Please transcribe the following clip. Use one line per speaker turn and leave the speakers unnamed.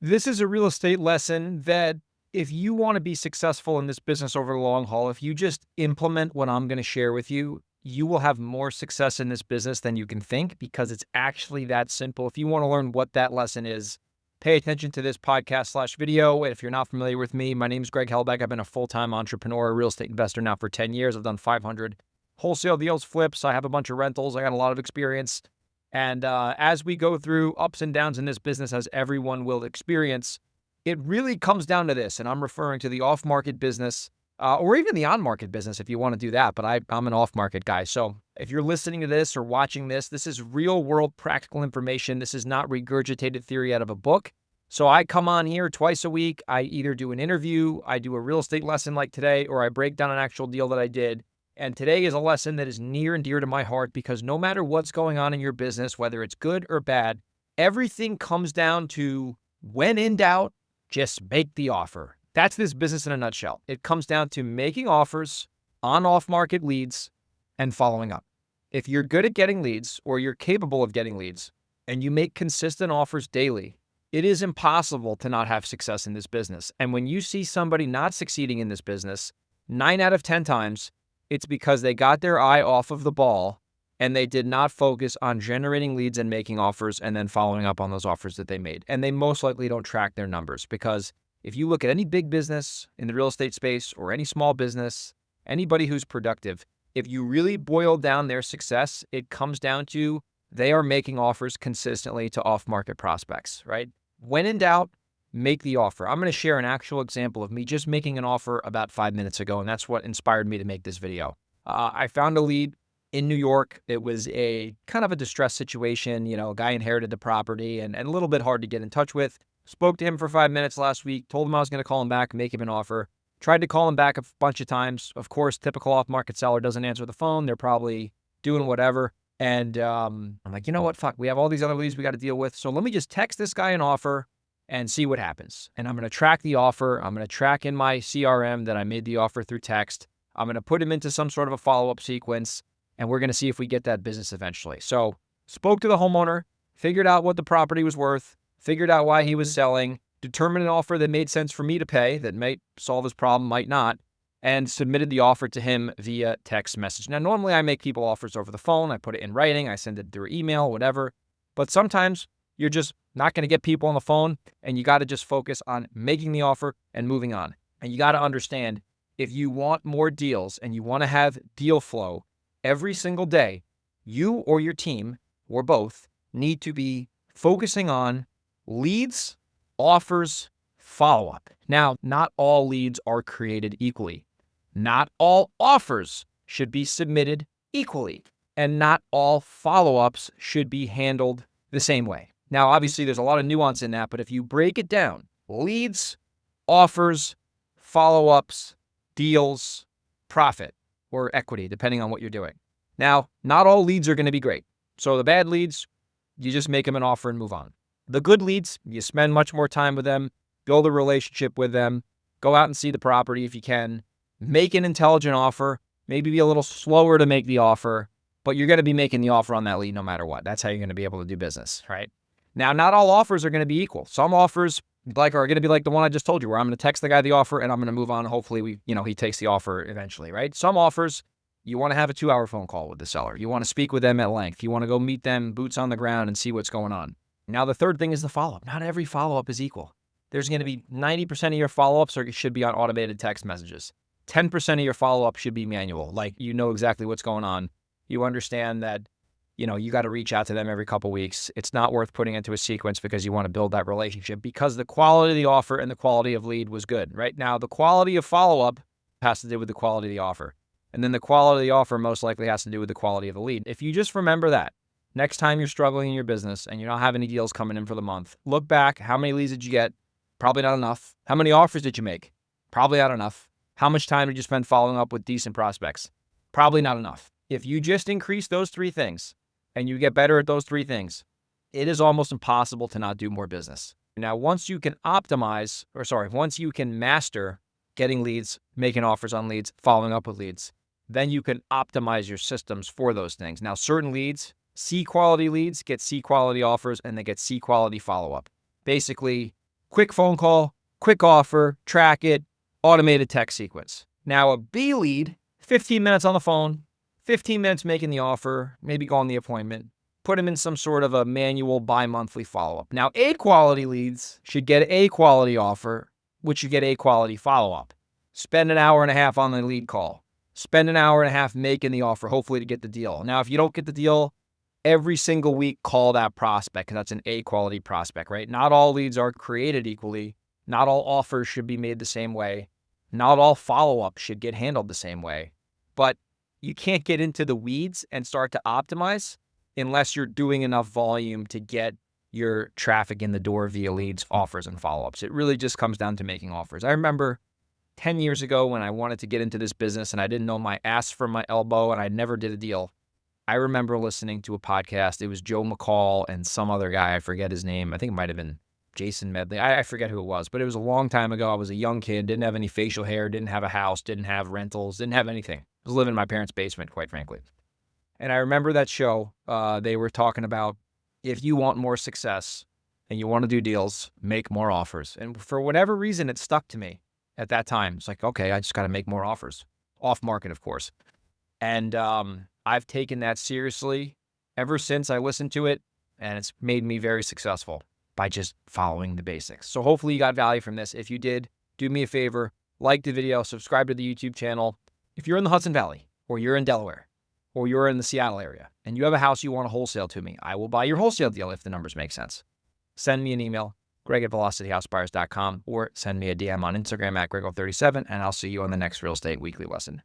This is a real estate lesson that if you want to be successful in this business over the long haul, if you just implement what I'm going to share with you, you will have more success in this business than you can think because it's actually that simple. If you want to learn what that lesson is, pay attention to this podcast/video. If you're not familiar with me, my name is Greg Helbeck. I've been a full-time entrepreneur, a real estate investor now for 10 years. I've done 500 wholesale deals, flips. I have a bunch of rentals. I got a lot of experience. And as we go through ups and downs in this business, as everyone will experience, it really comes down to this. And I'm referring to the off-market business or even the on-market business if you want to do that. But I'm an off-market guy. So if you're listening to this or watching this, this is real-world practical information. This is not regurgitated theory out of a book. So I come on here twice a week. I either do an interview, I do a real estate lesson like today, or I break down an actual deal that I did. And today is a lesson that is near and dear to my heart because no matter what's going on in your business, whether it's good or bad, everything comes down to when in doubt, just make the offer. That's this business in a nutshell. It comes down to making offers on off-market leads and following up. If you're good at getting leads or you're capable of getting leads and you make consistent offers daily, it is impossible to not have success in this business. And when you see somebody not succeeding in this business, 9 out of 10 times, it's because they got their eye off of the ball and they did not focus on generating leads and making offers and then following up on those offers that they made. And they most likely don't track their numbers because if you look at any big business in the real estate space or any small business, anybody who's productive, if you really boil down their success, it comes down to they are making offers consistently to off-market prospects, right? When in doubt, make the offer. I'm going to share an actual example of me just making an offer about 5 minutes ago, and that's what inspired me to make this video. I found a lead in New York. It was a kind of a distressed situation. A guy inherited the property and a little bit hard to get in touch with. Spoke to him for 5 minutes last week, told him I was going to call him back, make him an offer. Tried to call him back a bunch of times. Of course, typical off-market seller doesn't answer the phone. They're probably doing whatever. And I'm like, you know what? Fuck, we have all these other leads we got to deal with. So let me just text this guy an offer and see what happens. And I'm going to track the offer. I'm going to track in my CRM that I made the offer through text. I'm going to put him into some sort of a follow-up sequence, and we're going to see if we get that business eventually. So spoke to the homeowner, figured out what the property was worth, figured out why he was selling, determined an offer that made sense for me to pay, that might solve his problem, might not, and submitted the offer to him via text message. Now, normally I make people offers over the phone. I put it in writing. I send it through email, whatever. But sometimes you're just not going to get people on the phone, and you got to just focus on making the offer and moving on. And you got to understand, if you want more deals and you want to have deal flow every single day, you or your team or both need to be focusing on leads, offers, follow-up. Now, not all leads are created equally. Not all offers should be submitted equally. And not all follow-ups should be handled the same way. Now, obviously, there's a lot of nuance in that, but if you break it down, leads, offers, follow-ups, deals, profit, or equity, depending on what you're doing. Now, not all leads are going to be great. So the bad leads, you just make them an offer and move on. The good leads, you spend much more time with them, build a relationship with them, go out and see the property if you can, make an intelligent offer, maybe be a little slower to make the offer, but you're going to be making the offer on that lead no matter what. That's how you're going to be able to do business, right? Now, not all offers are going to be equal. Some offers are going to be like the one I just told you, where I'm going to text the guy the offer and I'm going to move on. Hopefully, he takes the offer eventually, right? Some offers, you want to have a 2-hour phone call with the seller. You want to speak with them at length. You want to go meet them, boots on the ground, and see what's going on. Now, the third thing is the follow-up. Not every follow-up is equal. There's going to be 90% of your follow-ups should be on automated text messages. 10% of your follow-up should be manual. Like, you know exactly what's going on. You understand that, you got to reach out to them every couple weeks. It's not worth putting into a sequence because you want to build that relationship because the quality of the offer and the quality of lead was good. Right now, the quality of follow-up has to do with the quality of the offer. And then the quality of the offer most likely has to do with the quality of the lead. If you just remember that, next time you're struggling in your business and you don't have any deals coming in for the month, look back. How many leads did you get? Probably not enough. How many offers did you make? Probably not enough. How much time did you spend following up with decent prospects? Probably not enough. If you just increase those 3 things and you get better at those 3 things, it is almost impossible to not do more business. Now, once you can master getting leads, making offers on leads, following up with leads, then you can optimize your systems for those things. Now, certain leads, C quality leads get C quality offers and they get C quality follow-up. Basically, quick phone call, quick offer, track it, automated text sequence. Now a B lead, 15 minutes on the phone, 15 minutes making the offer, maybe go on the appointment, put them in some sort of a manual bi-monthly follow-up. Now A quality leads should get a quality offer, which should get a quality follow-up. Spend an hour and a half on the lead call. Spend an hour and a half making the offer, hopefully to get the deal. Now, if you don't get the deal, every single week, call that prospect because that's an A quality prospect, right? Not all leads are created equally. Not all offers should be made the same way. Not all follow-up should get handled the same way. But you can't get into the weeds and start to optimize unless you're doing enough volume to get your traffic in the door via leads, offers, and follow-ups. It really just comes down to making offers. I remember 10 years ago when I wanted to get into this business and I didn't know my ass from my elbow and I never did a deal. I remember listening to a podcast. It was Joe McCall and some other guy. I forget his name. I think it might have been Jason Medley. I forget who it was, but it was a long time ago. I was a young kid, didn't have any facial hair, didn't have a house, didn't have rentals, didn't have anything. I was living in my parents' basement, quite frankly. And I remember that show. They were talking about if you want more success and you want to do deals, make more offers. And for whatever reason, it stuck to me at that time. It's like, okay, I just got to make more offers. Off market, of course. And I've taken that seriously ever since I listened to it, and it's made me very successful by just following the basics. So hopefully you got value from this. If you did, do me a favor, like the video, subscribe to the YouTube channel. If you're in the Hudson Valley, or you're in Delaware, or you're in the Seattle area, and you have a house you want to wholesale to me, I will buy your wholesale deal if the numbers make sense. Send me an email, greg@velocityhousebuyers.com, or send me a DM on Instagram at grego37, and I'll see you on the next Real Estate Weekly lesson.